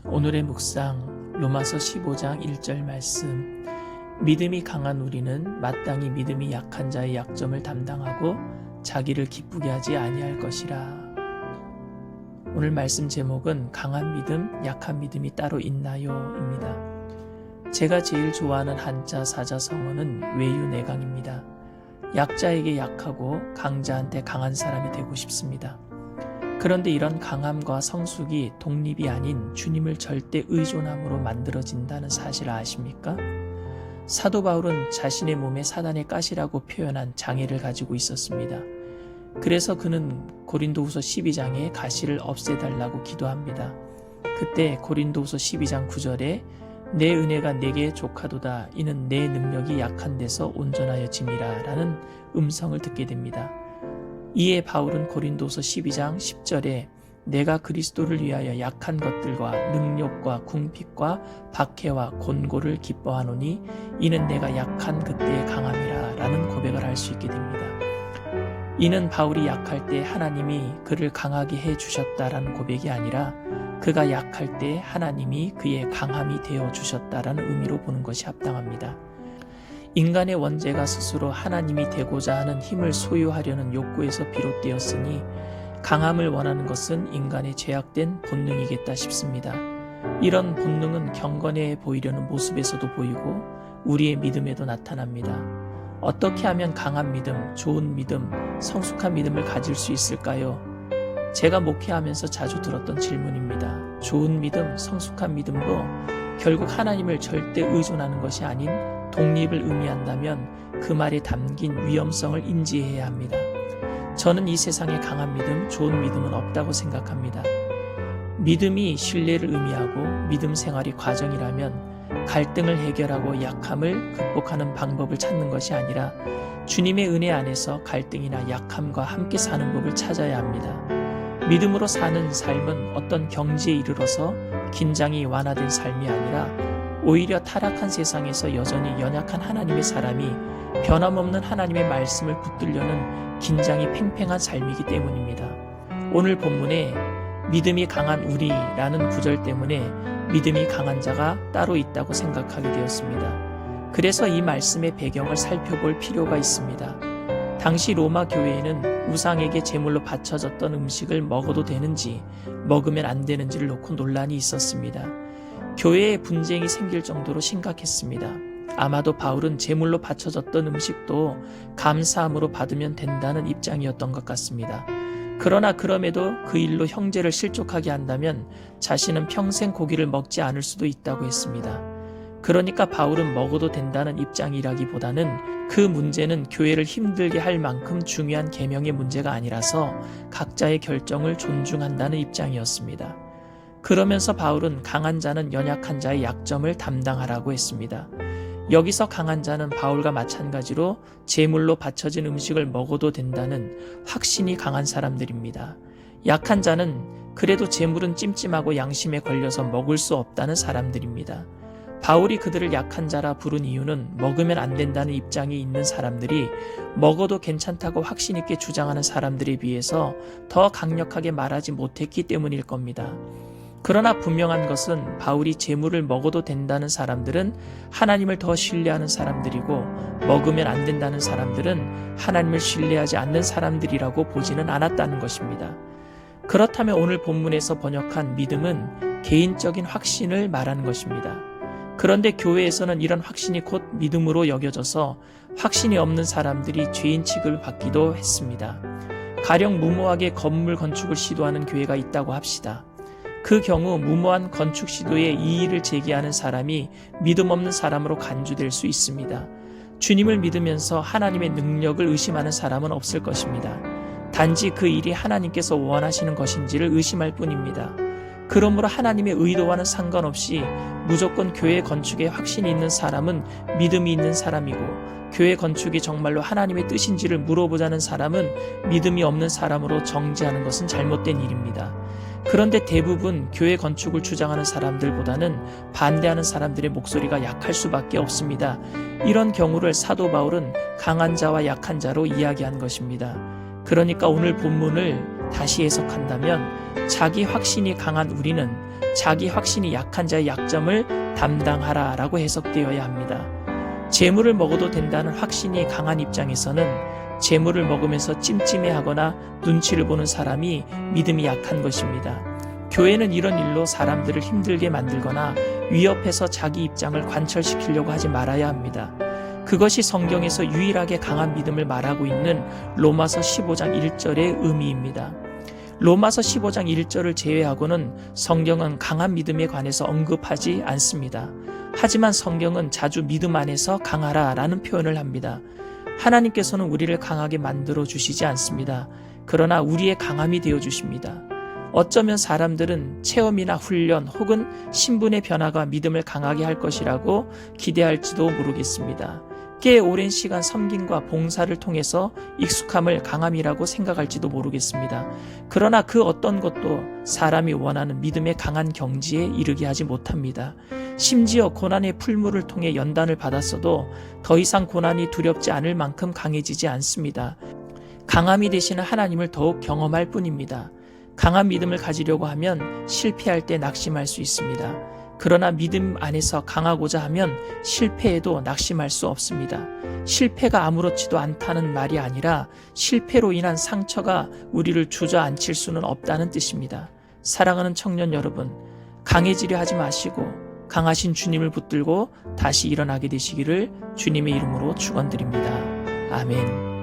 오늘의 묵상 로마서 15장 1절 말씀. 믿음이 강한 우리는 마땅히 믿음이 약한 자의 약점을 담당하고 자기를 기쁘게 하지 아니할 것이라. 오늘 말씀 제목은 강한 믿음, 약한 믿음이 따로 있나요? 입니다. 제가 제일 좋아하는 한자 사자성어는 외유내강입니다. 약자에게 약하고 강자한테 강한 사람이 되고 싶습니다. 그런데 이런 강함과 성숙이 독립이 아닌 주님을 절대 의존함으로 만들어진다는 사실을 아십니까? 사도 바울은 자신의 몸에 사단의 가시라고 표현한 장애를 가지고 있었습니다. 그래서 그는 고린도후서 12장에 가시를 없애달라고 기도합니다. 그때 고린도후서 12장 9절에 내 은혜가 내게 족하도다 이는 내 능력이 약한 데서 온전하여짐이라 라는 음성을 듣게 됩니다. 이에 바울은 고린도서 12장 10절에 내가 그리스도를 위하여 약한 것들과 능력과 궁핍과 박해와 곤고를 기뻐하노니 이는 내가 약한 그때의 강함이라 라는 고백을 할 수 있게 됩니다. 이는 바울이 약할 때 하나님이 그를 강하게 해주셨다라는 고백이 아니라 그가 약할 때 하나님이 그의 강함이 되어주셨다라는 의미로 보는 것이 합당합니다. 인간의 원죄가 스스로 하나님이 되고자 하는 힘을 소유하려는 욕구에서 비롯되었으니 강함을 원하는 것은 인간의 죄악된 본능이겠다 싶습니다. 이런 본능은 경건해 보이려는 모습에서도 보이고 우리의 믿음에도 나타납니다. 어떻게 하면 강한 믿음, 좋은 믿음, 성숙한 믿음을 가질 수 있을까요? 제가 목회하면서 자주 들었던 질문입니다. 좋은 믿음, 성숙한 믿음도 결국 하나님을 절대 의존하는 것이 아닌 독립을 의미한다면 그 말에 담긴 위험성을 인지해야 합니다. 저는 이 세상에 강한 믿음, 좋은 믿음은 없다고 생각합니다. 믿음이 신뢰를 의미하고 믿음 생활이 과정이라면 갈등을 해결하고 약함을 극복하는 방법을 찾는 것이 아니라 주님의 은혜 안에서 갈등이나 약함과 함께 사는 법을 찾아야 합니다. 믿음으로 사는 삶은 어떤 경지에 이르러서 긴장이 완화된 삶이 아니라 오히려 타락한 세상에서 여전히 연약한 하나님의 사람이 변함없는 하나님의 말씀을 붙들려는 긴장이 팽팽한 삶이기 때문입니다. 오늘 본문에 믿음이 강한 우리라는 구절 때문에 믿음이 강한 자가 따로 있다고 생각하게 되었습니다. 그래서 이 말씀의 배경을 살펴볼 필요가 있습니다. 당시 로마 교회에는 우상에게 제물로 바쳐졌던 음식을 먹어도 되는지 먹으면 안 되는지를 놓고 논란이 있었습니다. 교회에 분쟁이 생길 정도로 심각했습니다. 아마도 바울은 제물로 바쳐졌던 음식도 감사함으로 받으면 된다는 입장이었던 것 같습니다. 그러나 그럼에도 그 일로 형제를 실족하게 한다면 자신은 평생 고기를 먹지 않을 수도 있다고 했습니다. 그러니까 바울은 먹어도 된다는 입장이라기보다는 그 문제는 교회를 힘들게 할 만큼 중요한 계명의 문제가 아니라서 각자의 결정을 존중한다는 입장이었습니다. 그러면서 바울은 강한 자는 연약한 자의 약점을 담당하라고 했습니다. 여기서 강한 자는 바울과 마찬가지로 제물로 바쳐진 음식을 먹어도 된다는 확신이 강한 사람들입니다. 약한 자는 그래도 제물은 찜찜하고 양심에 걸려서 먹을 수 없다는 사람들입니다. 바울이 그들을 약한 자라 부른 이유는 먹으면 안 된다는 입장이 있는 사람들이 먹어도 괜찮다고 확신 있게 주장하는 사람들에 비해서 더 강력하게 말하지 못했기 때문일 겁니다. 그러나 분명한 것은 바울이 제물을 먹어도 된다는 사람들은 하나님을 더 신뢰하는 사람들이고 먹으면 안 된다는 사람들은 하나님을 신뢰하지 않는 사람들이라고 보지는 않았다는 것입니다. 그렇다면 오늘 본문에서 번역한 믿음은 개인적인 확신을 말하는 것입니다. 그런데 교회에서는 이런 확신이 곧 믿음으로 여겨져서 확신이 없는 사람들이 죄인 취급을 받기도 했습니다. 가령 무모하게 건물 건축을 시도하는 교회가 있다고 합시다. 그 경우 무모한 건축 시도에 이의를 제기하는 사람이 믿음 없는 사람으로 간주될 수 있습니다. 주님을 믿으면서 하나님의 능력을 의심하는 사람은 없을 것입니다. 단지 그 일이 하나님께서 원하시는 것인지를 의심할 뿐입니다. 그러므로 하나님의 의도와는 상관없이 무조건 교회 건축에 확신이 있는 사람은 믿음이 있는 사람이고 교회 건축이 정말로 하나님의 뜻인지를 물어보자는 사람은 믿음이 없는 사람으로 정죄하는 것은 잘못된 일입니다. 그런데 대부분 교회 건축을 주장하는 사람들보다는 반대하는 사람들의 목소리가 약할 수밖에 없습니다. 이런 경우를 사도 바울은 강한 자와 약한 자로 이야기한 것입니다. 그러니까 오늘 본문을 다시 해석한다면 자기 확신이 강한 우리는 자기 확신이 약한 자의 약점을 담당하라 라고 해석되어야 합니다. 재물을 먹어도 된다는 확신이 강한 입장에서는 재물을 먹으면서 찜찜해하거나 눈치를 보는 사람이 믿음이 약한 것입니다. 교회는 이런 일로 사람들을 힘들게 만들거나 위협해서 자기 입장을 관철시키려고 하지 말아야 합니다. 그것이 성경에서 유일하게 강한 믿음을 말하고 있는 로마서 15장 1절의 의미입니다. 로마서 15장 1절을 제외하고는 성경은 강한 믿음에 관해서 언급하지 않습니다. 하지만 성경은 자주 믿음 안에서 강하라 라는 표현을 합니다. 하나님께서는 우리를 강하게 만들어 주시지 않습니다. 그러나 우리의 강함이 되어 주십니다. 어쩌면 사람들은 체험이나 훈련 혹은 신분의 변화가 믿음을 강하게 할 것이라고 기대할지도 모르겠습니다. 꽤 오랜 시간 섬김과 봉사를 통해서 익숙함을 강함이라고 생각할지도 모르겠습니다. 그러나 그 어떤 것도 사람이 원하는 믿음의 강한 경지에 이르게 하지 못합니다. 심지어 고난의 풀무를 통해 연단을 받았어도 더 이상 고난이 두렵지 않을 만큼 강해지지 않습니다. 강함이 되시는 하나님을 더욱 경험할 뿐입니다. 강한 믿음을 가지려고 하면 실패할 때 낙심할 수 있습니다. 그러나 믿음 안에서 강하고자 하면 실패에도 낙심할 수 없습니다. 실패가 아무렇지도 않다는 말이 아니라 실패로 인한 상처가 우리를 주저앉힐 수는 없다는 뜻입니다. 사랑하는 청년 여러분, 강해지려 하지 마시고 강하신 주님을 붙들고 다시 일어나게 되시기를 주님의 이름으로 축원드립니다. 아멘.